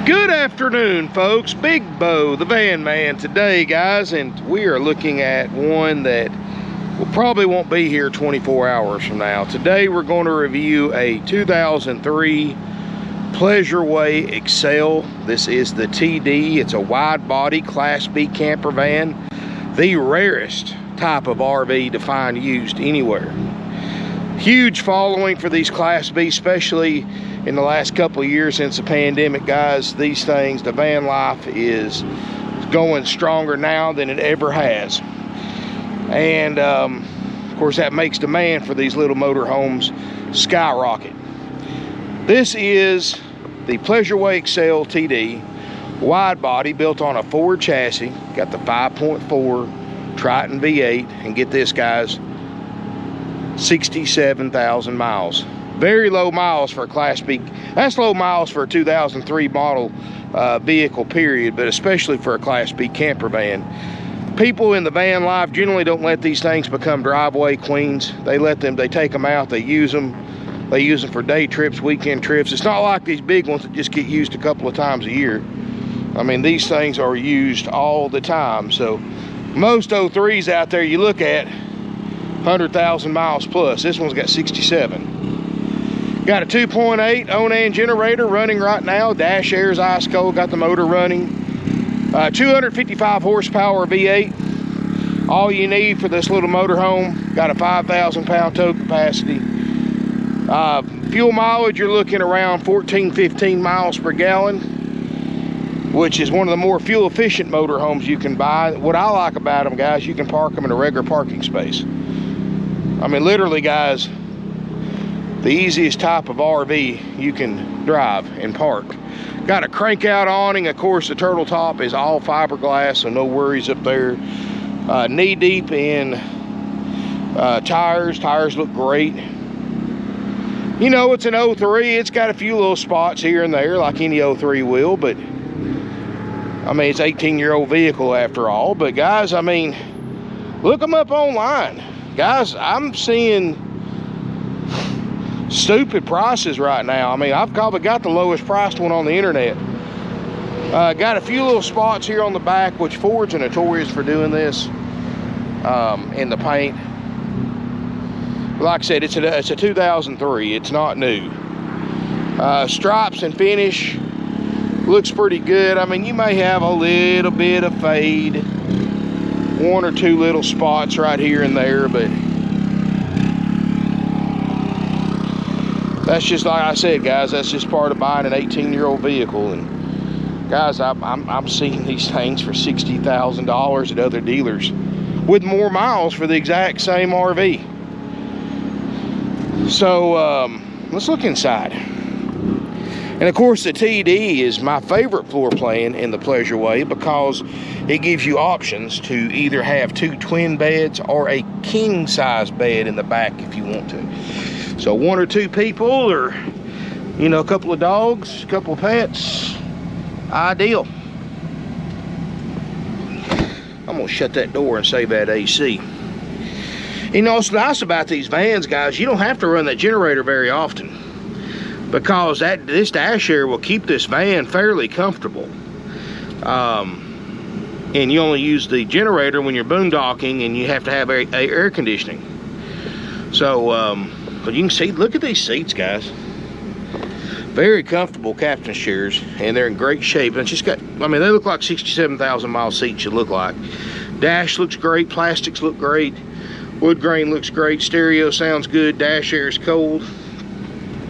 Good afternoon, folks. Big Bo, the van man today, guys, and we are looking at one that probably won't be here 24 hours from now. Today we're going to review a 2003 Pleasureway Excel. This is the TD. It's a wide body Class B camper van, the rarest type of RV to find used anywhere. Huge following for these Class B, especially in the last couple of years since the pandemic, guys. These things, the van life is going stronger now than it ever has. And of course that makes demand for these little motorhomes skyrocket. This is the Pleasureway Excel TD, wide body, built on a Ford chassis. Got the 5.4 Triton V8, and get this, guys, 67,000 miles. Very low miles for a Class B. That's low miles for a 2003 model vehicle, period, but especially for a Class B camper van. People in the van life generally don't let these things become driveway queens. They take them out, they use them. They use them for day trips, weekend trips. It's not like these big ones that just get used a couple of times a year. I mean, these things are used all the time. So most 03s out there you look at, 100,000 miles plus. This one's got 67. Got a 2.8 Onan generator running right now. Dash air's ice cold, got the motor running. 255 horsepower V8. All you need for this little motorhome. Got a 5,000 pound tow capacity. Fuel mileage, you're looking around 14-15 miles per gallon, which is one of the more fuel efficient motorhomes you can buy. What I like about them, guys, you can park them in a regular parking space. I mean, literally, guys, the easiest type of RV you can drive and park. Got a crank out awning. Of course, the turtle top is all fiberglass, so no worries up there. Knee deep in tires. Tires look great. You know, it's an 03. It's got a few little spots here and there like any 03 will, but I mean, it's an 18-year-old vehicle after all. But guys, I mean, look them up online. Guys, I'm seeing stupid prices right now. I mean, I've probably got the lowest priced one on the internet. Got a few little spots here on the back, which Fords are notorious for doing this in the paint. Like I said, it's a 2003. It's not new. Stripes and finish looks pretty good. I mean, you may have a little bit of fade, one or two little spots right here and there, but that's just, like I said, guys, that's just part of buying an 18-year-old vehicle. And guys, I'm seeing these things for $60,000 at other dealers with more miles for the exact same RV. So let's look inside. And of course, the TD is my favorite floor plan in the Pleasureway because it gives you options to either have 2 twin beds or a king size bed in the back if you want to. So 1 or 2 people, or you know, a couple of dogs, a couple of pets, ideal. I'm gonna shut that door and save that AC. You know, what's nice about these vans, guys, you don't have to run that generator very often, because this dash air will keep this van fairly comfortable. And you only use the generator when you're boondocking and you have to have air conditioning. So, but you can see, look at these seats, guys. Very comfortable captain's chairs, and they're in great shape. And it's just got, I mean, they look like 67,000 mile seats should look like. Dash looks great, plastics look great. Wood grain looks great, stereo sounds good, dash air is cold.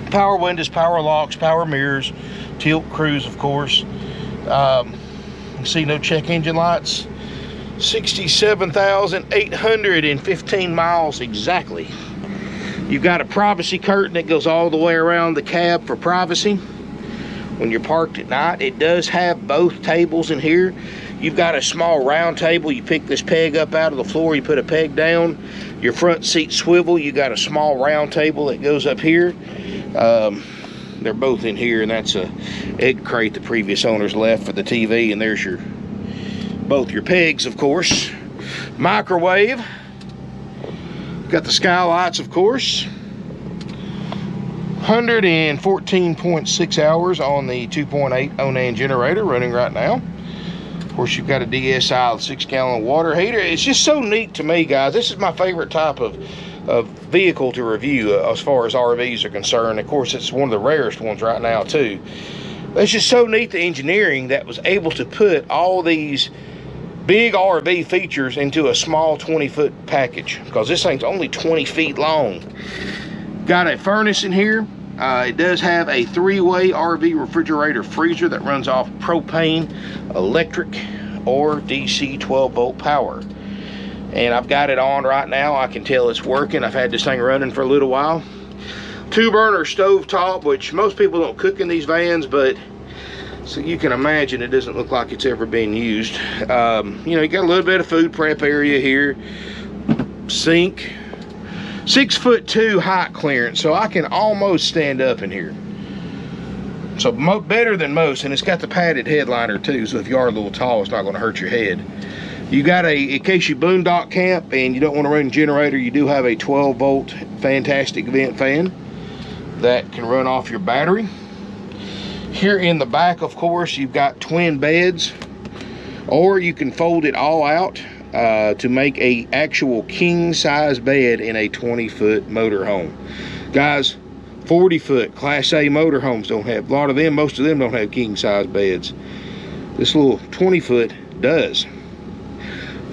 Power windows, power locks, power mirrors, tilt cruise, of course. You see no check engine lights. 67,815 miles exactly. You've got a privacy curtain that goes all the way around the cab for privacy. When you're parked at night, it does have both tables in here. You've got a small round table. You pick this peg up out of the floor, you put a peg down. Your front seat swivel, you got a small round table that goes up here. They're both in here, and that's a egg crate the previous owners left for the TV, and there's both your pegs, of course. Microwave. Got the skylights, of course. 114.6 hours on the 2.8 Onan generator running right now. Of course, you've got a DSi 6-gallon water heater. It's just so neat to me, guys. This is my favorite type of vehicle to review as far as RVs are concerned. Of course, it's one of the rarest ones right now too. But it's just so neat, the engineering that was able to put all these big RV features into a small 20-foot package, because this thing's only 20 feet long. Got a furnace in here. It does have a 3-way RV refrigerator freezer that runs off propane, electric, or DC 12-volt power. And I've got it on right now. I can tell it's working. I've had this thing running for a little while. 2-burner stove top, which most people don't cook in these vans, but so you can imagine it doesn't look like it's ever been used. You know, you got a little bit of food prep area here. Sink. 6'2" height clearance, so I can almost stand up in here. So better than most, and it's got the padded headliner too, so if you are a little tall, it's not going to hurt your head. You got in case you boondock camp and you don't want to run a generator, you do have a 12-volt fantastic vent fan that can run off your battery. Here in the back, of course, you've got twin beds, or you can fold it all out to make a actual king size bed in a 20-foot motorhome. Guys, 40-foot Class A motorhomes don't have, a lot of them, most of them don't have king size beds. This little 20-foot does.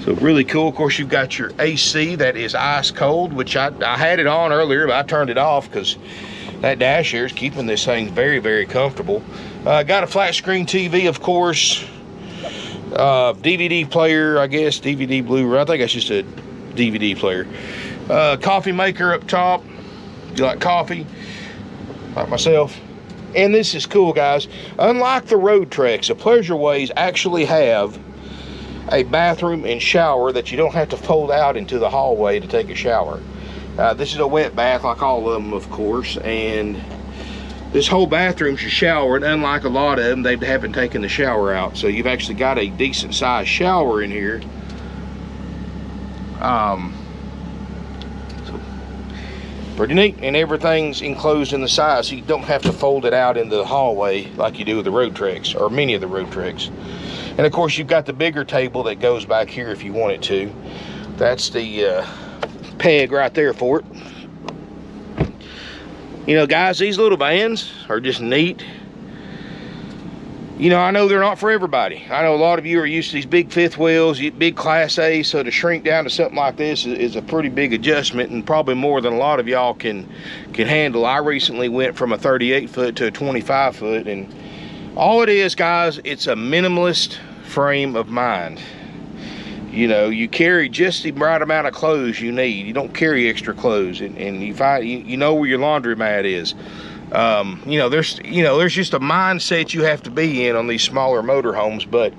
So really cool. Of course, you've got your AC that is ice cold, which I had it on earlier, but I turned it off because that dash here is keeping this thing very, very comfortable. Got a flat screen TV, of course. DVD player, I guess, DVD Blu-ray. I think that's just a DVD player. Coffee maker up top. You like coffee? Like myself. And this is cool, guys. Unlike the road treks, the pleasure ways actually have a bathroom and shower that you don't have to fold out into the hallway to take a shower. This is a wet bath like all of them, of course, and this whole bathroom's your shower, and unlike a lot of them, they haven't taken the shower out. So you've actually got a decent sized shower in here. So pretty neat, and everything's enclosed in the side, so you don't have to fold it out into the hallway like you do with the road treks, or many of the road treks. And of course, you've got the bigger table that goes back here if you want it to. That's the peg right there for it. You know, guys, these little vans are just neat. You know, I know they're not for everybody. I know a lot of you are used to these big fifth wheels, big Class A, so to shrink down to something like this is a pretty big adjustment, and probably more than a lot of y'all can handle. I recently went from a 38-foot to a 25-foot, and all it is, guys, it's a minimalist frame of mind. You know, you carry just the right amount of clothes you need. You don't carry extra clothes, and you know where your laundromat is. You know, there's just a mindset you have to be in on these smaller motorhomes. But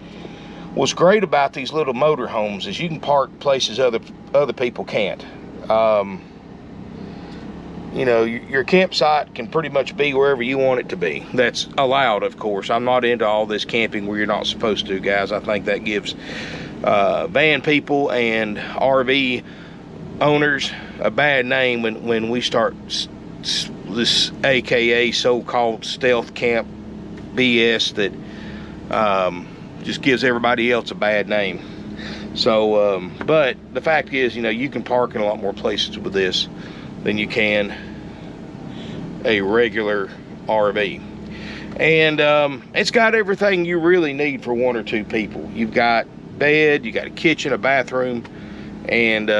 what's great about these little motorhomes is you can park places other people can't. You know, your campsite can pretty much be wherever you want it to be. That's allowed, of course. I'm not into all this camping where you're not supposed to, guys. I think that gives van people and RV owners a bad name when we start this AKA so-called stealth camp BS that just gives everybody else a bad name. So, but the fact is, you know, you can park in a lot more places with this than you can a regular RV. And it's got everything you really need for 1 or 2 people. You've got bed, you got a kitchen, a bathroom, and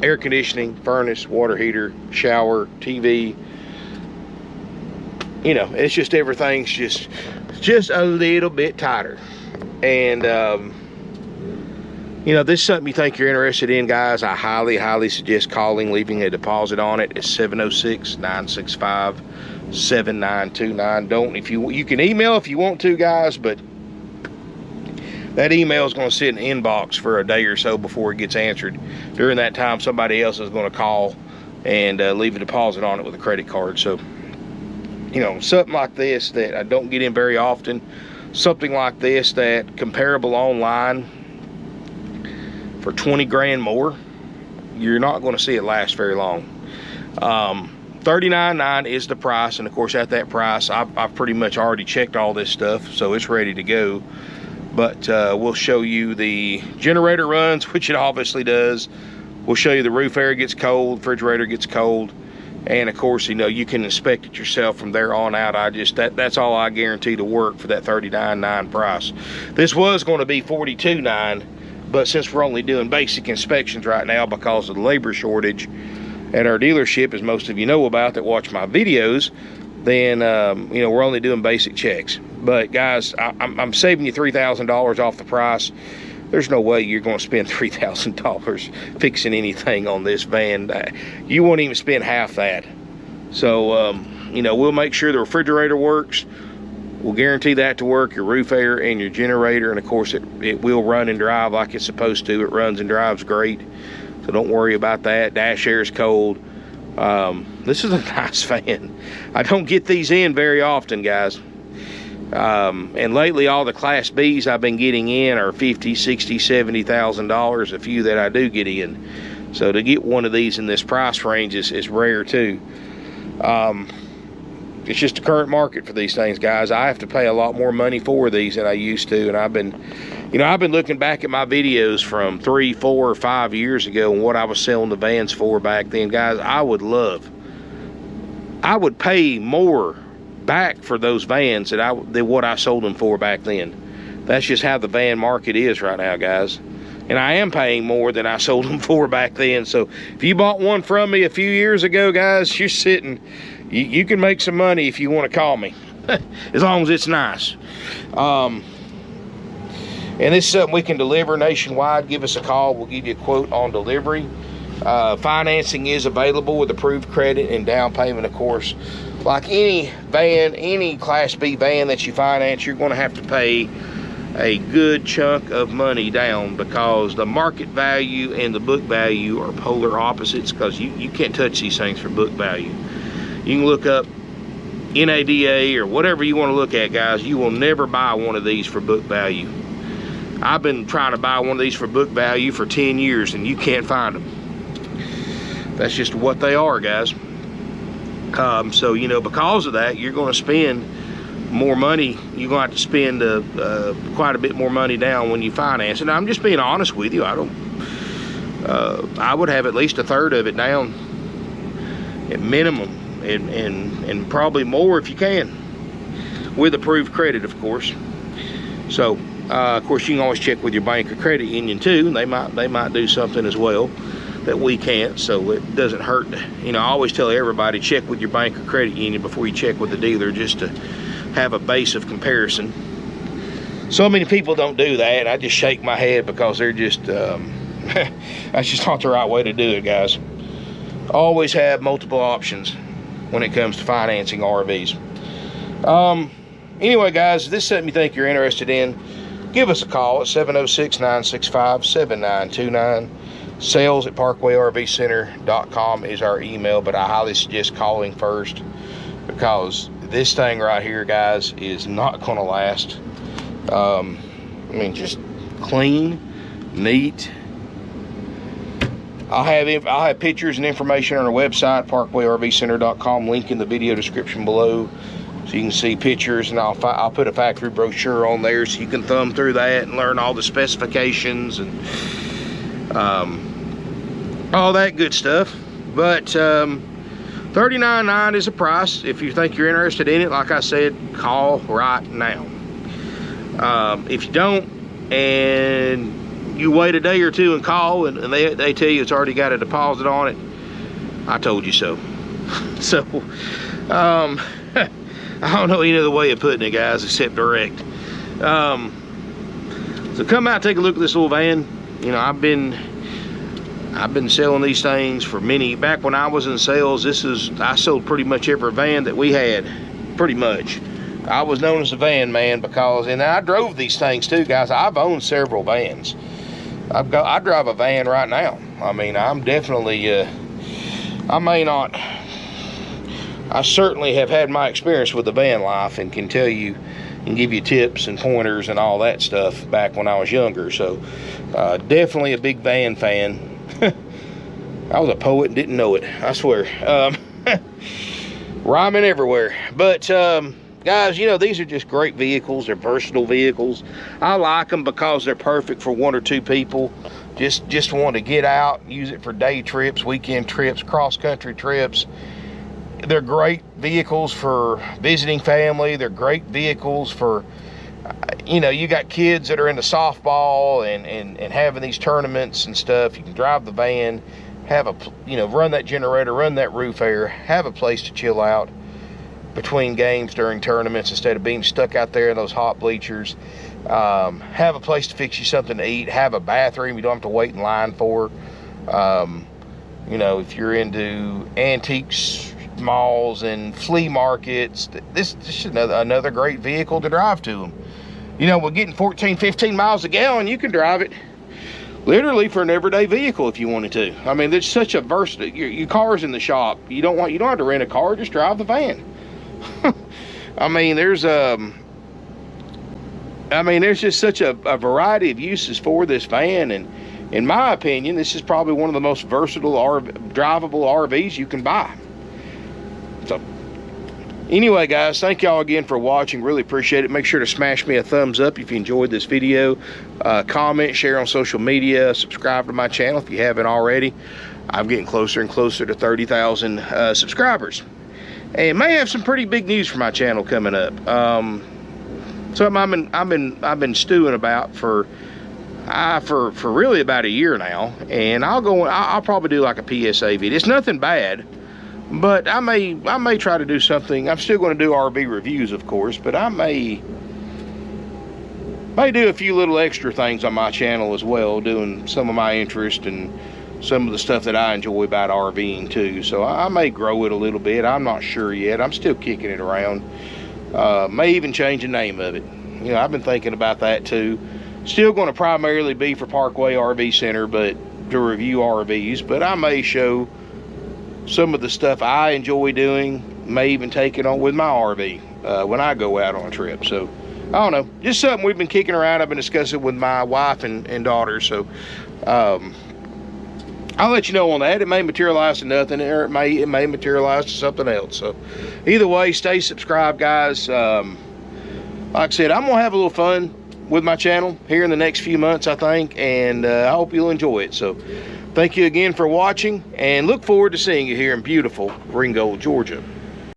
air conditioning, furnace, water heater, shower, TV. You know, it's just everything's just a little bit tighter. And you know, this is something you think you're interested in, guys, I highly suggest calling, leaving a deposit on it. It's 706-965-7929. You can email if you want to, guys, but that email is going to sit in the inbox for a day or so before it gets answered. During that time, somebody else is going to call and leave a deposit on it with a credit card. So, you know, something like this that I don't get in very often, something like this that comparable online for 20 grand more, you're not going to see it last very long. $39.9 is the price, and of course at that price I've pretty much already checked all this stuff, so it's ready to go. But we'll show you the generator runs, which it obviously does. We'll show you the roof air gets cold, refrigerator gets cold, and of course, you know, you can inspect it yourself from there on out. That's all I guarantee to work for that $39.9 price. This was going to be $42.9, but since we're only doing basic inspections right now because of the labor shortage at our dealership, as most of you know about that watch my videos, then you know, we're only doing basic checks. But guys, I'm saving you $3,000 off the price. There's no way you're going to spend $3,000 fixing anything on this van. You won't even spend half that. So you know, we'll make sure the refrigerator works. We'll guarantee that to work, your roof air and your generator, and of course it will run and drive like it's supposed to. It runs and drives great, so don't worry about that. Dash air is cold. This is a nice fan. I don't get these in very often, guys. And lately all the Class B's I've been getting in are $50,000, $60,000, $70,000, a few that I do get in. So to get one of these in this price range is rare too. It's just the current market for these things, guys. I have to pay a lot more money for these than I used to, and I've been looking back at my videos from 3, 4, or 5 years ago and what I was selling the vans for back then. Guys, I would pay more back for those vans than what I sold them for back then. That's just how the van market is right now, guys. And I am paying more than I sold them for back then. So if you bought one from me a few years ago, guys, you're sitting, you can make some money if you want to call me, as long as it's nice. And this is something we can deliver nationwide. Give us a call. We'll give you a quote on delivery. Financing is available with approved credit and down payment, of course. Like any van, any Class B van that you finance, you're going to have to pay a good chunk of money down, because the market value and the book value are polar opposites, because you can't touch these things for book value. You can look up NADA or whatever you want to look at, guys. You will never buy one of these for book value. I've been trying to buy one of these for book value for 10 years and you can't find them. That's just what they are, guys. So, you know, because of that, you're going to spend more money. You're going to have to spend quite a bit more money down when you finance. And I'm just being honest with you. I would have at least a third of it down at minimum, and probably more if you can, with approved credit, of course. So of course, you can always check with your bank or credit union too, and they might do something as well that we can't, so it doesn't hurt. You know, I always tell everybody, check with your bank or credit union before you check with the dealer, just to have a base of comparison. So many people don't do that. I just shake my head, because they're just that's just not the right way to do it, guys. Always have multiple options when it comes to financing RVs. Anyway, guys, if this is something you think you're interested in, give us a call at 706-965-7929. sales@parkwayrvcenter.com is our email, but I highly suggest calling first, because this thing right here, guys, is not going to last. I mean, just clean, neat. I'll have pictures and information on our website, parkwayrvcenter.com, link in the video description below, so you can see pictures, and I'll put a factory brochure on there so you can thumb through that and learn all the specifications and all that good stuff. But $39.9 is the price. If you think you're interested in it, like I said, call right now. If you don't, and you wait a day or two and call, and they tell you it's already got a deposit on it, I told you so. So I don't know any other way of putting it, guys, except direct. So come out, take a look at this little van. You know, I've been selling these things for back when I was in sales. I sold pretty much every van that we had, pretty much. I was known as the van man, and I drove these things too, guys. I've owned several vans. I drive a van right now. I mean, I'm definitely, I certainly have had my experience with the van life, and can tell you and give you tips and pointers and all that stuff back when I was younger. So definitely a big van fan. I was a poet and didn't know it, I swear. Rhyming everywhere. But guys, you know, these are just great vehicles. They're versatile vehicles. I like them because they're perfect for 1 or 2 people. Just want to get out, use it for day trips, weekend trips, cross-country trips. They're great vehicles for visiting family. They're great vehicles for, you know, you got kids that are into softball and having these tournaments and stuff. You can drive the van, have a, you know, run that generator, run that roof air, have a place to chill out between games during tournaments instead of being stuck out there in those hot bleachers. Have a place to fix you something to eat, have a bathroom you don't have to wait in line for. You know, if you're into antiques, malls and flea markets, this is another great vehicle to drive to them. You know, we're getting 14, 15 miles a gallon. You can drive it literally for an everyday vehicle if you wanted to. I mean, there's such a versatile, your car's in the shop. You don't have to rent a car, just drive the van. I mean, there's just such a variety of uses for this van, and in my opinion, this is probably one of the most versatile drivable RVs you can buy. So anyway, guys, thank y'all again for watching. Really appreciate it. Make sure to smash me a thumbs up if you enjoyed this video. Comment, share on social media, subscribe to my channel if you haven't already. I'm getting closer and closer to 30,000 subscribers, and may have some pretty big news for my channel coming up. Something I've been stewing about for really about a year now, and I'll probably do like a PSA video. It's nothing bad, but I may try to do something. I'm still going to do RV reviews, of course, but I may do a few little extra things on my channel as well, doing some of my interest and some of the stuff that I enjoy about RVing too. So I may grow it a little bit. I'm not sure yet. I'm still kicking it around. May even change the name of it. You know, I've been thinking about that too. Still going to primarily be for Parkway RV Center, but to review RVs. But I may show some of the stuff I enjoy doing. May even take it on with my RV when I go out on a trip. So I don't know, just something we've been kicking around. I've been discussing with my wife and daughter. So I'll let you know on that. It may materialize to nothing, or it may materialize to something else. So either way, stay subscribed, guys. Like I said, I'm gonna have a little fun with my channel here in the next few months, I think, and I hope you'll enjoy it. So thank you again for watching, and look forward to seeing you here in beautiful Ringgold, Georgia.